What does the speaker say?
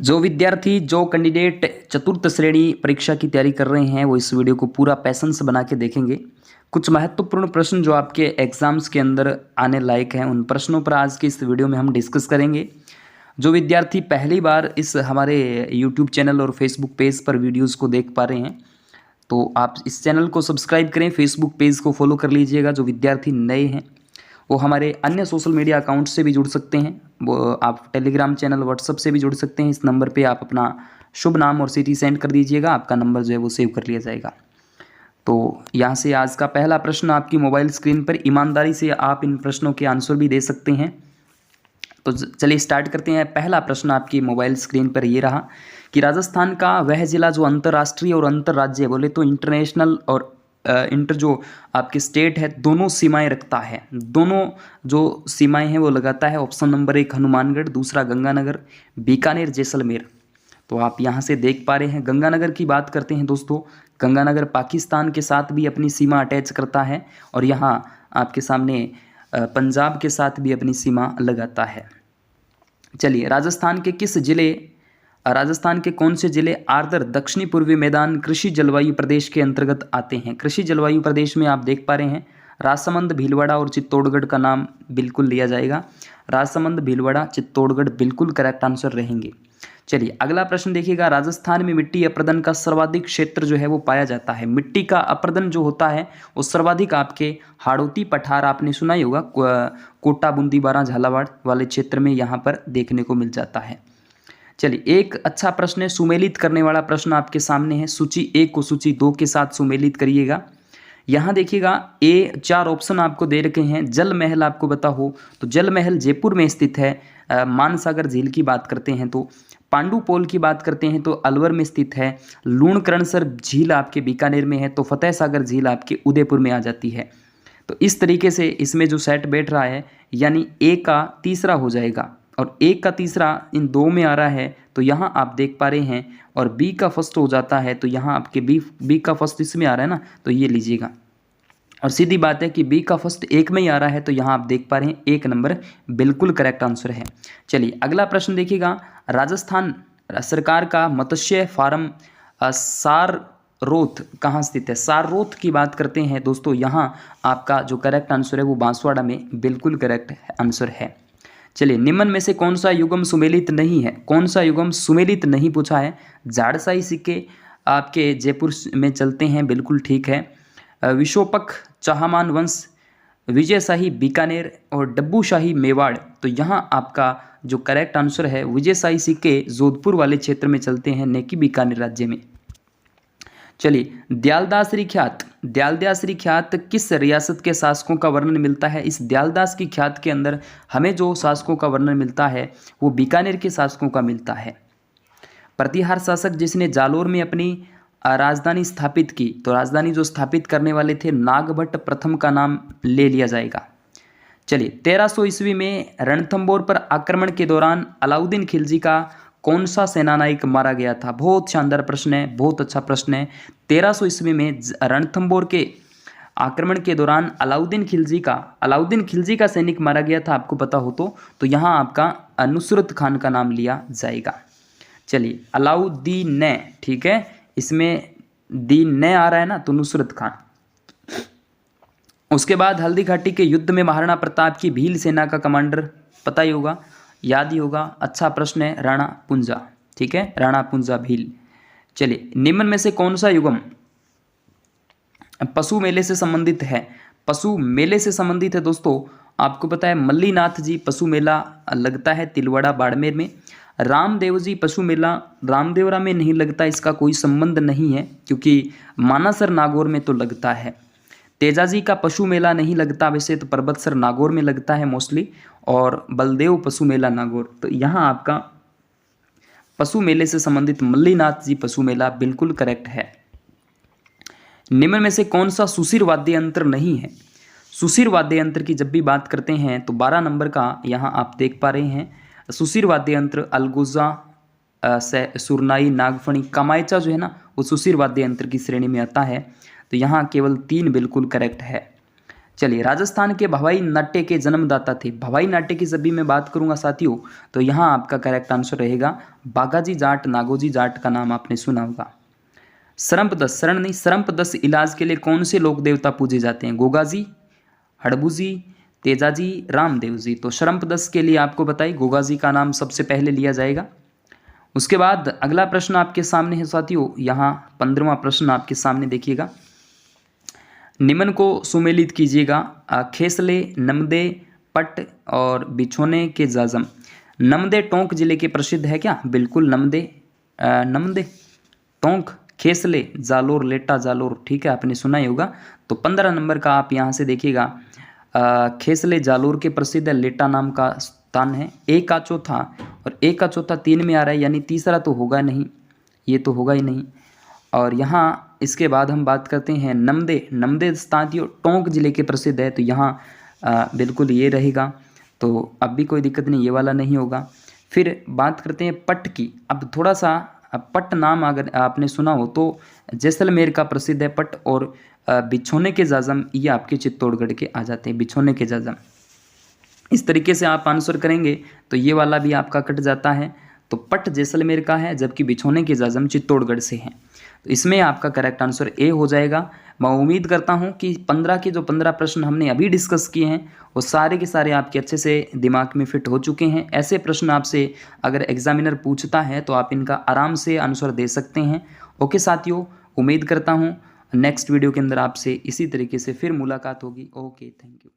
जो विद्यार्थी जो कैंडिडेट चतुर्थ श्रेणी परीक्षा की तैयारी कर रहे हैं वो इस वीडियो को पूरा पैशन से बना के देखेंगे। कुछ महत्वपूर्ण प्रश्न जो आपके एग्जाम्स के अंदर आने लायक हैं उन प्रश्नों पर आज की इस वीडियो में हम डिस्कस करेंगे। जो विद्यार्थी पहली बार इस हमारे यूट्यूब चैनल और फेसबुक पेज पर वीडियोज़ को देख पा रहे हैं तो आप इस चैनल को सब्सक्राइब करें, फेसबुक पेज को फॉलो कर लीजिएगा। जो विद्यार्थी नए हैं वो हमारे अन्य सोशल मीडिया अकाउंट से भी जुड़ सकते हैं, वो आप टेलीग्राम चैनल व्हाट्सअप से भी जुड़ सकते हैं। इस नंबर पे आप अपना शुभ नाम और सिटी सेंड कर दीजिएगा, आपका नंबर जो है वो सेव कर लिया जाएगा। तो यहाँ से आज का पहला प्रश्न आपकी मोबाइल स्क्रीन पर, ईमानदारी से आप इन प्रश्नों के आंसर भी दे सकते हैं। तो चलिए स्टार्ट करते हैं। पहला प्रश्न आपकी मोबाइल स्क्रीन पर ये रहा कि राजस्थान का वह जिला जो अंतर्राष्ट्रीय और अंतर्राज्य बोले तो इंटरनेशनल और इंटर जो आपके स्टेट है दोनों सीमाएं रखता है, दोनों जो सीमाएं हैं वो लगाता है। ऑप्शन नंबर 1 हनुमानगढ़, दूसरा गंगानगर, बीकानेर, जैसलमेर। तो आप यहाँ से देख पा रहे हैं गंगानगर की बात करते हैं दोस्तों। गंगानगर पाकिस्तान के साथ भी अपनी सीमा अटैच करता है और यहाँ आपके सामने पंजाब के साथ भी अपनी सीमा लगाता है। चलिए राजस्थान के कौन से जिले आर्द्र दक्षिणी पूर्वी मैदान कृषि जलवायु प्रदेश के अंतर्गत आते हैं? कृषि जलवायु प्रदेश में आप देख पा रहे हैं राजसमंद, भीलवाड़ा और चित्तौड़गढ़ का नाम बिल्कुल लिया जाएगा। राजसमंद, भीलवाड़ा, चित्तौड़गढ़ बिल्कुल करेक्ट आंसर रहेंगे। चलिए अगला प्रश्न देखिएगा। राजस्थान में मिट्टी अपरदन का सर्वाधिक क्षेत्र जो है वो पाया जाता है। मिट्टी का अपरदन जो होता है वो सर्वाधिक आपके हाड़ौती पठार, आपने सुना ही होगा, कोटा, बूंदी, बारां, झालावाड़ वाले क्षेत्र में यहाँ पर देखने को मिल जाता है। चलिए एक अच्छा प्रश्न है, सुमेलित करने वाला प्रश्न आपके सामने है। सूची 1 को सूची 2 के साथ सुमेलित करिएगा। यहाँ देखिएगा ए 4 ऑप्शन आपको दे रखे हैं। जल महल आपको पता हो तो जल महल जयपुर में स्थित है। मानसागर झील की बात करते हैं तो, पांडुपोल की बात करते हैं तो अलवर में स्थित है। लूणकरणसर झील आपके बीकानेर में है तो फतेह सागर झील आपके उदयपुर में आ जाती है। तो इस तरीके से इसमें जो सेट बैठ रहा है यानी ए का तीसरा हो जाएगा और ए का तीसरा इन दो में आ रहा है तो यहाँ आप देख पा रहे हैं, और बी का फर्स्ट हो जाता है तो यहाँ आपके बी का फर्स्ट इसमें आ रहा है ना, तो ये लीजिएगा। और सीधी बात है कि बी का फर्स्ट एक में ही आ रहा है तो यहाँ आप देख पा रहे हैं 1 नंबर बिल्कुल करेक्ट आंसर है। चलिए अगला प्रश्न देखिएगा। राजस्थान सरकार का मत्स्य फार्म साररोथ कहाँ स्थित है? साररोथ की बात करते हैं दोस्तों, यहाँ आपका जो करेक्ट आंसर है वो बांसवाड़ा में बिल्कुल करेक्ट आंसर है। चलिए निम्न में से कौन सा युगम सुमेलित नहीं है? कौन सा युगम सुमेलित नहीं पूछा है? झाड़साई सिक्के आपके जयपुर में चलते हैं, बिल्कुल ठीक है। विशोपक चाहमान वंश, विजयशाही बीकानेर और डब्बूशाही मेवाड़, तो यहाँ आपका जो करेक्ट आंसर है विजयशाही सिक्के जोधपुर वाले क्षेत्र में चलते हैं, न कि बीकानेर राज्य में। चलिए दयालदासरी ख्यात किस रियासत के शासकों का वर्णन मिलता है? इस दयालदास की ख्यात के अंदर हमें जो शासकों का वर्णन मिलता है वो बीकानेर के शासकों का मिलता है। प्रतिहार शासक जिसने जालोर में अपनी राजधानी स्थापित की, तो राजधानी जो स्थापित करने वाले थे नागभट्ट प्रथम का नाम ले लिया जाएगा। चलिए 1300 ईस्वी में रणथंबोर पर आक्रमण के दौरान अलाउद्दीन खिलजी का कौन सा सेनानायक मारा गया था? बहुत शानदार प्रश्न है, बहुत अच्छा प्रश्न है। 1300 ईस्वी में रणथंबोर के आक्रमण के दौरान अलाउद्दीन खिलजी का सैनिक मारा गया था, आपको पता हो तो यहाँ आपका नुसरत खान का नाम लिया जाएगा। चलिए अलाउद्दीन ने, ठीक है, इसमें दीन ने आ रहा है ना तो नुसरत खान। उसके बाद हल्दी घाटी के युद्ध में महाराणा प्रताप की भील सेना का कमांडर पता ही होगा, याद ही होगा, अच्छा प्रश्न है, राणा पुंजा, ठीक है, राणा पुंजा भील। चलिए निम्न में से कौन सा युगम पशु मेले से संबंधित है? पशु मेले से संबंधित है दोस्तों, आपको पता है मल्लीनाथ जी पशु मेला लगता है तिलवाड़ा बाड़मेर में। रामदेव जी पशु मेला रामदेवरा में नहीं लगता, इसका कोई संबंध नहीं है क्योंकि मानासर नागौर में तो लगता है। तेजाजी का पशु मेला नहीं लगता, वैसे तो पर्वतसर नागौर में लगता है मोस्टली, और बलदेव पशु मेला नागौर। तो यहाँ आपका पशु मेले से संबंधित मल्लीनाथ जी पशु मेला बिल्कुल करेक्ट है। निम्न में से कौन सा सुशिर वाद्य यंत्र नहीं है? सुशिर वाद्य यंत्र की जब भी बात करते हैं तो 12 नंबर का यहाँ आप देख पा रहे हैं। सुशिर वाद्य यंत्र अलगोजा, सुरनाई, नागफणी, कामायचा जो है ना वो सुशिर वाद्य यंत्र की श्रेणी में आता है। तो यहाँ केवल 3 बिल्कुल करेक्ट है। चलिए, राजस्थान के भवाई नाट्य के जन्मदाता थे। भवाई नाट्य की जब भी मैं बात करूंगा साथियों, तो यहाँ आपका करेक्ट आंसर रहेगा बागाजी जाट, नागोजी जाट का नाम आपने सुना होगा। सरंपदस, शरण नहीं, सरंपदस इलाज के लिए कौन से लोक देवता पूजे जाते हैं? गोगाजी, हड़बूजी, तेजाजी, रामदेव जी। तो सरंपदस के लिए आपको बताइए गोगाजी का नाम सबसे पहले लिया जाएगा। उसके बाद अगला प्रश्न आपके सामने है साथियों, यहाँ 15वां प्रश्न आपके सामने देखिएगा। निम्न को सुमेलित कीजिएगा। खेसले, नमदे, पट और बिछोने के जाजम। नमदे टोंक जिले के प्रसिद्ध है क्या? बिल्कुल नमदे, नमदे, टोंक, खेसले, जालोर, लेटा जालोर, ठीक है, आपने सुना ही होगा। तो 15 नंबर का आप यहाँ से देखिएगा, खेसले जालोर के प्रसिद्ध है, लेटा नाम का स्थान है। एक का चौथा और एक का चौथा 3 में आ रहा है, यानी तीसरा तो होगा नहीं, ये तो होगा ही नहीं। और यहाँ इसके बाद हम बात करते हैं नमदे। नमदे स्थानीय टोंक जिले के प्रसिद्ध है, तो यहाँ बिल्कुल ये रहेगा। तो अब भी कोई दिक्कत नहीं, ये वाला नहीं होगा। फिर बात करते हैं पट की। अब थोड़ा सा पट नाम अगर आपने सुना हो तो जैसलमेर का प्रसिद्ध है पट, और बिछोने के जाजम ये आपके चित्तौड़गढ़ के आ जाते हैं, बिछोने के जाजम। इस तरीके से आप आंसर करेंगे तो ये वाला भी आपका कट जाता है। तो पट जैसलमेर का है, जबकि बिछोने के जाजम चित्तौड़गढ़ से हैं। तो इसमें आपका करेक्ट आंसर ए हो जाएगा। मैं उम्मीद करता हूं कि 15 के जो 15 प्रश्न हमने अभी डिस्कस किए हैं वो सारे के सारे आपके अच्छे से दिमाग में फिट हो चुके हैं। ऐसे प्रश्न आपसे अगर एग्जामिनर पूछता है तो आप इनका आराम से आंसर दे सकते हैं। ओके साथियों, उम्मीद करता हूँ नेक्स्ट वीडियो के अंदर आपसे इसी तरीके से फिर मुलाकात होगी। Okay, thank you.